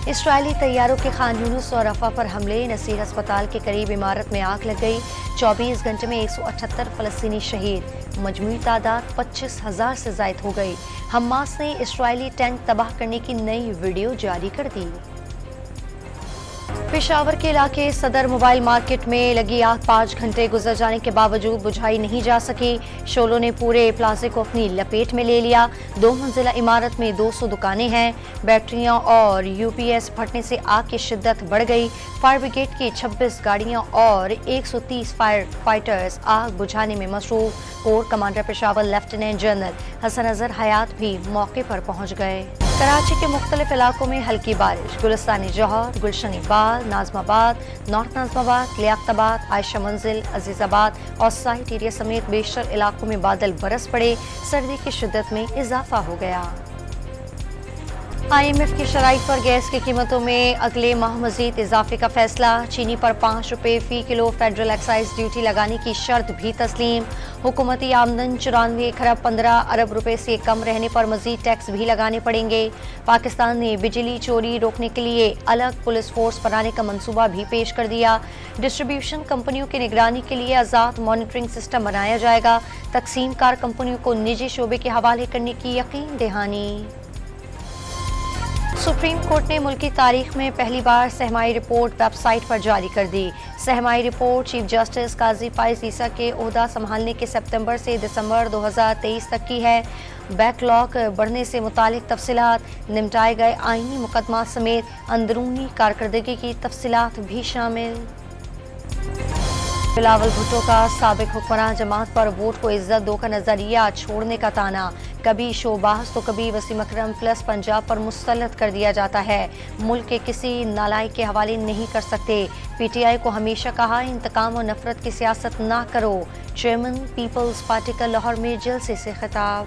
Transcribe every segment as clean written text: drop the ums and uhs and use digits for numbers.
Israeli तैयारों के खान यूनुस और रफा पर हमले, नसीर अस्पताल के करीब इमारत में आग लग गई। 24 घंटे में 178 फलस्तीनी शहीद, मजमूई तादाद 25,000 से जायद हो गई। हमास ने इसराइली टैंक तबाह करने की नई वीडियो जारी कर दी। पेशावर के इलाके सदर मोबाइल मार्केट में लगी आग 5 घंटे गुजर जाने के बावजूद बुझाई नहीं जा सकी। शोलों ने पूरे प्लाजे को अपनी लपेट में ले लिया। 2 मंजिला इमारत में 200 दुकानें हैं। बैटरियां और यूपीएस फटने से आग की शिद्दत बढ़ गई। फायर ब्रिगेड की 26 गाड़ियां और 130 फायर फाइटर्स आग बुझाने में मसरूफ। Corps commander Peshawar lieutenant general Hasan Azhar Hayat भी मौके पर पहुंच गए। कराची के मुख्तलिफ इलाकों में हल्की बारिश। गुलिस्तानी जौहर, गुलशन इकबाल, नाजमाबाद, नॉर्थ नाजमाबाद, लियाकताबाद, आयशा मंजिल, अजीजाबाद और साइट एरिया समेत बेशतर इलाकों में बादल बरस पड़े। सर्दी की शिद्दत में इजाफा हो गया। IMF की शराइत पर गैस की कीमतों में अगले माह मजीद इजाफे का फैसला। चीनी पर 5 रुपये फी किलो फेडरल एक्साइज ड्यूटी लगाने की शर्त भी तस्लीम। हुकूमती आमदन 94 खरब 15 अरब रुपए से कम रहने पर मजीद टैक्स भी लगाने पड़ेंगे। पाकिस्तान ने बिजली चोरी रोकने के लिए अलग पुलिस फोर्स बनाने का मंसूबा भी पेश कर दिया। डिस्ट्रीब्यूशन कंपनियों की निगरानी के लिए आज़ाद मॉनिटरिंग सिस्टम बनाया जाएगा। तकसीम कार कंपनियों को निजी शोबे के हवाले करने की यकीन दहानी। सुप्रीम कोर्ट ने मुल्की तारीख में पहली बार सहमाई रिपोर्ट वेबसाइट पर जारी कर दी। सहमाई रिपोर्ट चीफ जस्टिस काजी फाइज ईसा के ओहदा संभालने के सितंबर से दिसंबर 2023 तक की है। बैकलॉग बढ़ने से मुतालिक तफसीलात, निपटाए गए आईनी मुकदमा समेत अंदरूनी कारकर्दगी की तफसीलात भी शामिल। बिलावल भुट्टो का साबिक हुक्मरान जमात पर वोट को इज्जत दो का नजरिया छोड़ने का ताना। कभी शोबाज तो कभी वसीम अकरम प्लस पंजाब पर मुसल्लत कर दिया जाता है। मुल्क के किसी नालायक के हवाले नहीं कर सकते। PTI को हमेशा कहा, इंतकाम और नफरत की सियासत ना करो। चेयरमैन पीपल्स पार्टी का लाहौर में जलसे से खिताब।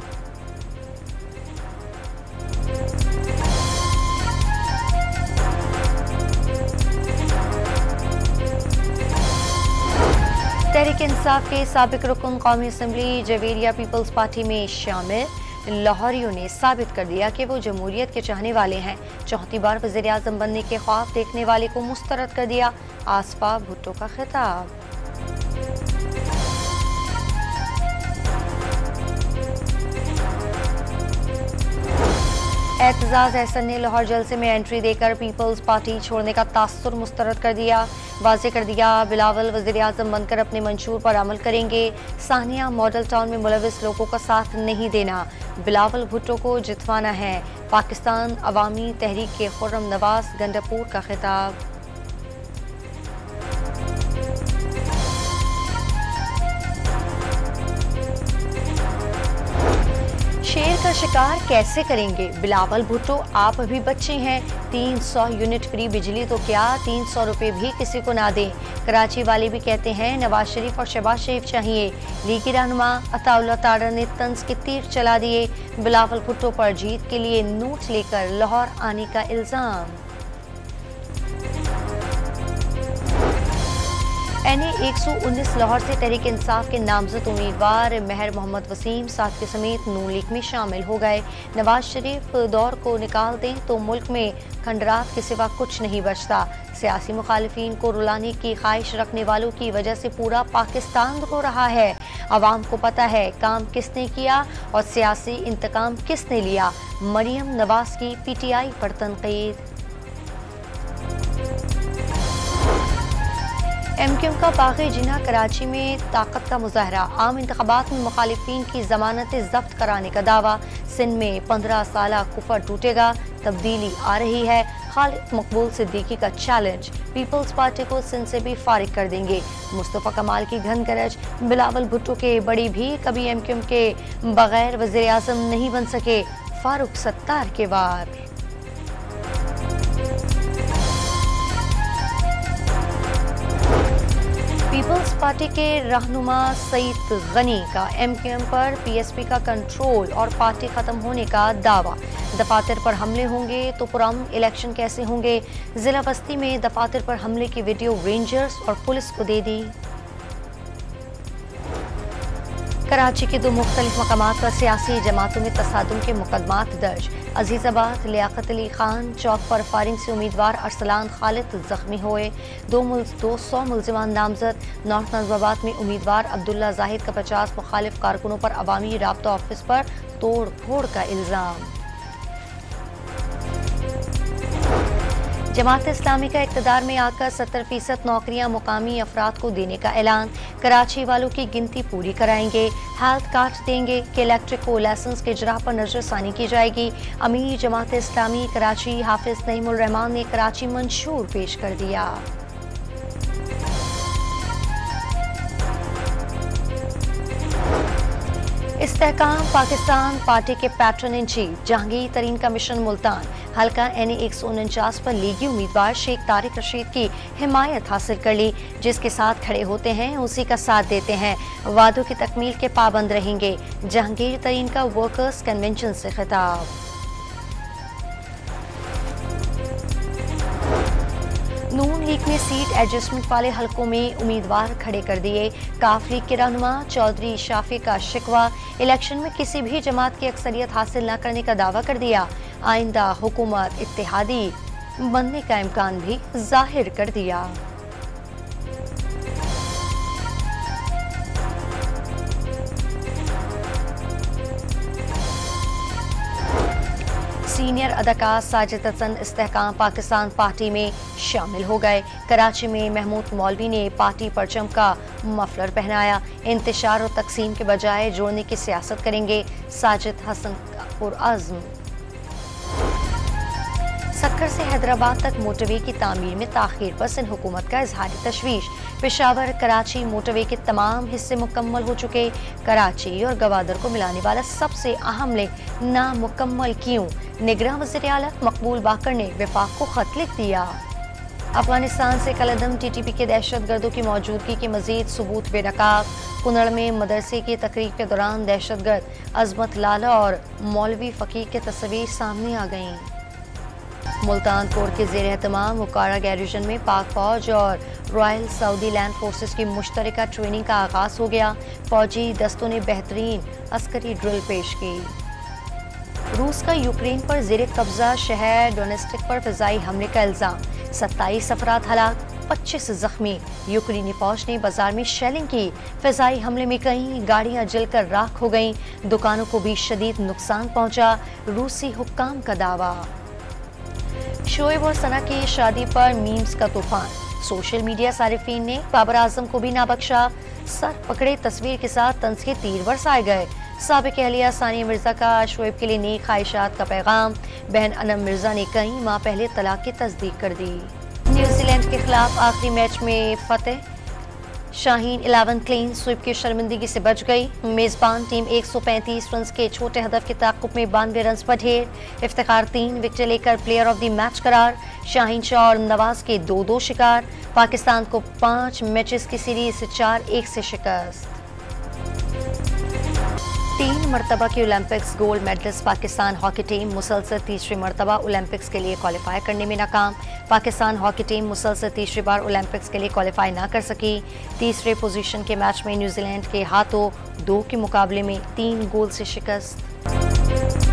तहरीक इंसाफ के साबिक रुकन कौमी असम्बली जवेरिया पीपल्स पार्टी में शामिल। लाहौरियों ने साबित कर दिया कि वो जमहूरियत के चाहने वाले हैं। 4थी बार वज़ीर आज़म बनने के ख्वाब देखने वाले को मुस्तरद कर दिया। आसफा भुट्टो का खिताब। एतजाज एहसन ने लाहौर जलसे में एंट्री देकर पीपल्स पार्टी छोड़ने का तासुर मुस्तरद कर दिया। वाज़े कर दिया, बिलावल वज़ीर आज़म बनकर अपने मंशूर पर अमल करेंगे। सानिया मॉडल टाउन में मुलविस लोगों का साथ नहीं देना। बिलावल भुट्टो को जितवाना है। पाकिस्तान अवामी तहरीक के खुर्रम नवाज गंडापुर का खिताब। शेर का शिकार कैसे करेंगे? बिलावल भुट्टो, आप अभी बच्चे हैं। 300 यूनिट फ्री बिजली तो क्या, 300 रुपये भी किसी को ना दें। कराची वाले भी कहते हैं नवाज शरीफ और शहबाज शरीफ चाहिए। लीगी रहनुमा अताउल्लाह तारा ने तंज के तीर चला दिए। बिलावल भुट्टो पर जीत के लिए नोट लेकर लाहौर आने का इल्जाम। NA 119 लाहौर से तहरीक इंसाफ के नामजद उम्मीदवार महर मोहम्मद वसीम सादकी समेत नून लीग में शामिल हो गए। नवाज शरीफ दौर को निकाल दें तो मुल्क में खंडरात के सिवा कुछ नहीं बचता। सियासी मुखालिफिन को रुलाने की ख्वाहिश रखने वालों की वजह से पूरा पाकिस्तान रो रहा है। अवाम को पता है काम किसने किया और सियासी इंतकाम किसने लिया। मरियम नवाज की PTI पर तनकीद। MQM का बागी जिन्ना कराची में ताकत का मुजाहरा। आम इंतखाबात में मुखालिफिन की जमानतें जब्त कराने का दावा। सिंध में 15 साला कुफर टूटेगा, तब्दीली आ रही है। खालिद मकबूल सिद्दीकी का चैलेंज, पीपल्स पार्टी को सिंध से भी फारिग कर देंगे। मुस्तफा कमाल की घन गरज। बिलावल भुट्टो के बड़ी भी कभी MQM के बगैर वज़ीर आज़म नहीं बन सके। फारूक सत्तार के वार। पीपल्स पार्टी के रहनुमा सईद गनी का MQM पर PSP का कंट्रोल और पार्टी खत्म होने का दावा। दफातर पर हमले होंगे तो पुरअमन इलेक्शन कैसे होंगे? जिला बस्ती में दफातर पर हमले की वीडियो रेंजर्स और पुलिस को दे दी। कराची के 2 मुख्तलिफ मकामात पर सियासी जमातों में तसादुम के मुकदमात दर्ज। अजीजाबाद लियाकत अली खान चौक पर फायरिंग से उम्मीदवार अरसलान खालिद जख्मी हुए। 200 मुलजिमान नामजद। नॉर्थ नजबाबाद में उम्मीदवार अब्दुल्ला जाहिद का 50 मुखालिफ कारकुनों पर अवामी राब्ता ऑफिस पर तोड़ फोड़ का इल्जाम। जमात इस्लामी का इक़्तिदार में आकर 70% नौकरियां मुकामी अफराद को देने का ऐलान। कराची वालों की गिनती पूरी कराएंगे, हेल्थ कार्ड देंगे कि इलेक्ट्रिक को लाइसेंस के इजरा पर नजरसानी की जाएगी। अमीर जमात इस्लामी कराची हाफिज नईमुर रहमान ने कराची मंशूर पेश कर दिया। इस्तेहकाम पाकिस्तान पार्टी के पैटर्न इन चीफ जहांगीर तरीन का मिशन मुल्तान हल्का NA 149 पर लीगी उम्मीदवार शेख तारिक रशीद की हिमायत हासिल कर ली। जिसके साथ खड़े होते हैं उसी का साथ देते हैं, वादों की तकमील के पाबंद रहेंगे। जहांगीर तरीन का वर्कर्स कन्वेंशन से खिताब। नून लीग में सीट एडजस्टमेंट वाले हलकों में उम्मीदवार खड़े कर दिए। काफ लीग के रहनुमा चौधरी शाफी का शिकवा, इलेक्शन में किसी भी जमात की अक्सरियत हासिल न करने का दावा कर दिया। आइंदा हुकूमत इत्तेहादी बनने का इम्कान भी जाहिर कर दिया। सीनियर अदाकार साजिद हसन इस्तेहकाम पाकिस्तान पार्टी में शामिल हो गए। कराची में महमूद मौलवी ने पार्टी परचम का मफलर पहनाया। इंतशार और तकसीम के बजाय जोड़ने की सियासत करेंगे साजिद हसन का पुरअज़्म। सक्कर से हैदराबाद तक मोटरवे की तामीर में ताखीर पर सिंध हुकूमत का इजहारी तशवीश। पेशावर कराची मोटरवे के तमाम हिस्से मुकम्मल हो चुके। कराची और गवादर को मिलाने वाला सबसे अहम लिंक नामुकम्मल क्यों? निगरान वज़ीर आला मकबूल बाकर ने वफाक को खत लिख दिया। अफगानिस्तान से कलअदम TTP के दहशतगर्दों की मौजूदगी के मजीद सबूत बेनकाब। कुनड़ में मदरसे की तकरीब के दौरान दहशतगर्द अजमत लाला और मौलवी फ़कीर के तस्वीर सामने आ गईं। मुल्तान कोर्ट के ज़ेर एहतमाम उकाड़ा गैरिजन में पाक फौज और रॉयल सऊदी लैंड फोर्सेस की मुश्तरका ट्रेनिंग का आगाज हो गया। फौजी दस्तों ने बेहतरीन अस्करी ड्रिल पेश की। रूस का यूक्रेन पर ज़ेर कब्जा शहर डोनेस्टिक पर फिजाई हमले का इल्जाम। 27 अफराद हलाक, 25 जख्मी। यूक्रेनी फौज ने बाजार में शेलिंग की। फिजाई हमले में कई गाड़ियां जलकर राख हो गईं। दुकानों को भी शदीद नुकसान पहुंचा। रूसी हुक्काम का दावा। शोएब और सना की शादी पर मीम्स का तूफान। सोशल मीडिया सारिफीन ने बाबर आजम को भी ना बख्शा। सर पकड़े तस्वीर के साथ तंज के तीर बरसाए गए। साबिक अहलिया सानिया मिर्जा का शोएब के लिए नेक ख्वाहिशात का पैगाम। बहन अनम मिर्जा ने कई माह पहले तलाक की तस्दीक कर दी। न्यूजीलैंड के खिलाफ आखिरी मैच में फतेह। शाहीन 11 क्लीन स्वीप की शर्मिंदगी से बच गई। मेजबान टीम 135 रन के छोटे हदफ के ताक़ुब में 92 रन पर ढेर। इफ्तिखार 3 विकेट लेकर प्लेयर ऑफ द मैच करार। शाहीन शाह और नवाज के 2-2 शिकार। पाकिस्तान को 5 मैचेस की सीरीज 4-1 से शिकस्त। 3 मरतबा की Olympics gold medalist Pakistan hockey team मुसलसल तीसरी मरतबा ओलंपिक्स के लिए क्वालिफाई करने में नाकाम। पाकिस्तान हॉकी टीम मुसलसल तीसरी बार ओलंपिक्स के लिए क्वालिफाई ना कर सकी। तीसरे पोजीशन के मैच में न्यूजीलैंड के हाथों 2 के मुकाबले में 3 गोल से शिकस्त।